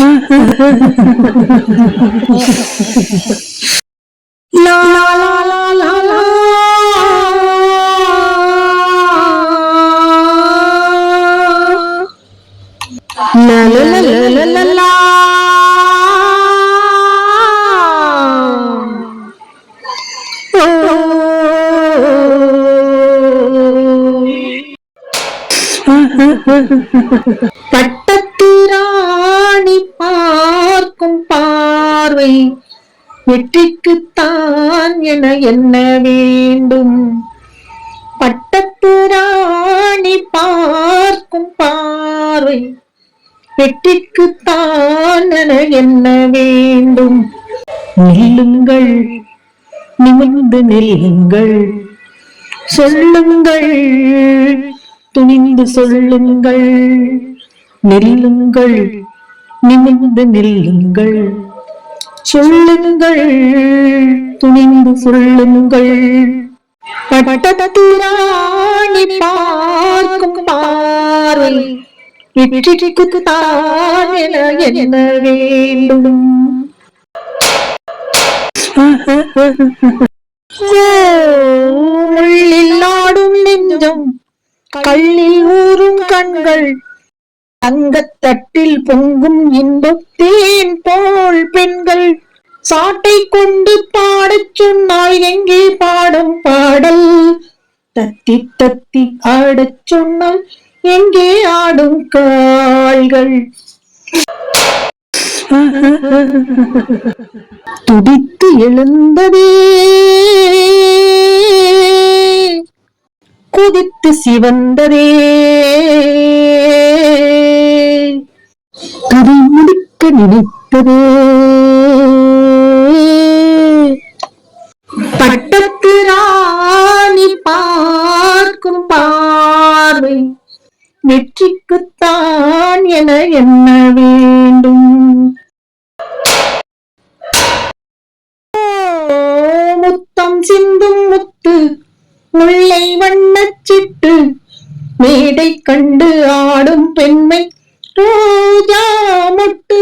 La la la la la la. La la la la la la la. பட்டத்து ராணி பார்க்கும் பார்வை வெற்றிக்குத்தான் என என்ன வேண்டும். பட்டத்து ராணி பார்க்கும் பார்வை வெற்றிக்குத்தான் என என்ன வேண்டும். நில்லுங்கள், நிமிர்ந்து நில்லுங்கள், சொல்லுங்கள், துணிந்து சொல்லுங்கள். நில்லுங்கள், நிமிர்ந்து நில்லுங்கள், சொல்லுங்கள், துணிந்து சொல்லுங்கள். பட்டத்து ராணி பார்க்கும் பார்வை வெற்றிக்குத்தான் என என்ன வேண்டும். உள்ளில் ஆடும் நெஞ்சம், கல்லில் ஊறும் கண்கள், தங்கத்தட்டில் பொங்கும் இன்பத் தேன் போல் பெண்கள். சாட்டை கொண்டு பாடச் சொன்னாய் எங்கே பாடும் பாடல். தத்தி தத்தி ஆடச் சொன்னால் எங்கே ஆடும் கால்கள். துடித்து எழுந்ததே, குதித்து சிவந்ததே, கதை முடிக்க நினைத்ததே. பட்டத்து ராணி பார்க்கும் பார்வை வெற்றிக்குத்தான் என என்ன வேண்டும். முத்தம் சிந்தும் முத்து, முல்லை வண்ணச்சிட்டு, மேடை கண்டு ஆடும் பெண்மை ரோஜா மொட்டு.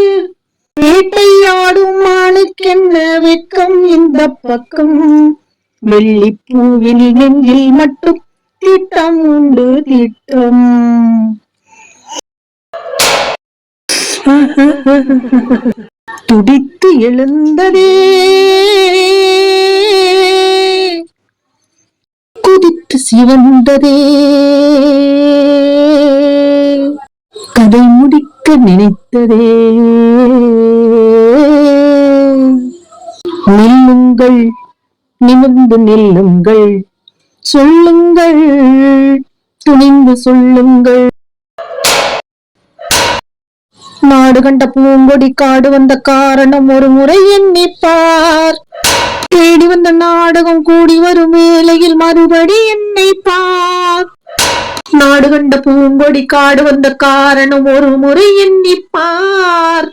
வேட்டையாடும் மானுக்கென்ன வெட்கம் இந்த பக்கம். வெள்ளிப்பூவில் நெஞ்சில் மட்டும் திட்டம் உண்டு திட்டம். துடித்து எழுந்ததே, குதித்து சிவந்ததே, கதை முடிக்க நினைத்ததே. நில்லுங்கள், நிமிர்ந்து நில்லுங்கள், சொல்லுங்கள், துணிந்து சொல்லுங்கள். நாடு கண்ட பூங்கொடி காடு வந்த காரணம் ஒரு முறை எண்ணிப்பார். தேடி வந்த நாடகம் கூடி வரும் வேளையில் மறுபடி என்னை பார். நாடு கண்ட பூங்கொடி காடு வந்த காரணம் ஒரு முறை எண்ணிப்பார்.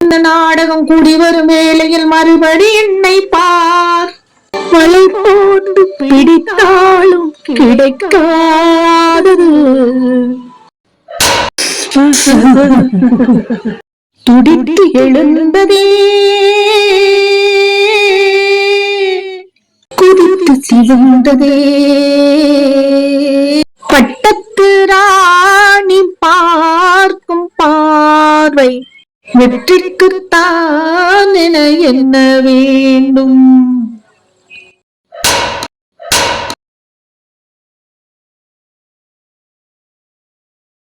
இந்த நாடகம் கூடி வரும் வேளையில் மறுபடி என்னை பார். வலை போட்டு பிடித்தாலும் கிடைக்காதது. துடித்து எழுந்ததே, குதித்து சிவந்ததே. பட்டத்து ராணி பார்க்கும் பார்வை வெற்றிக்குத்தான் என என்ன வேண்டும்.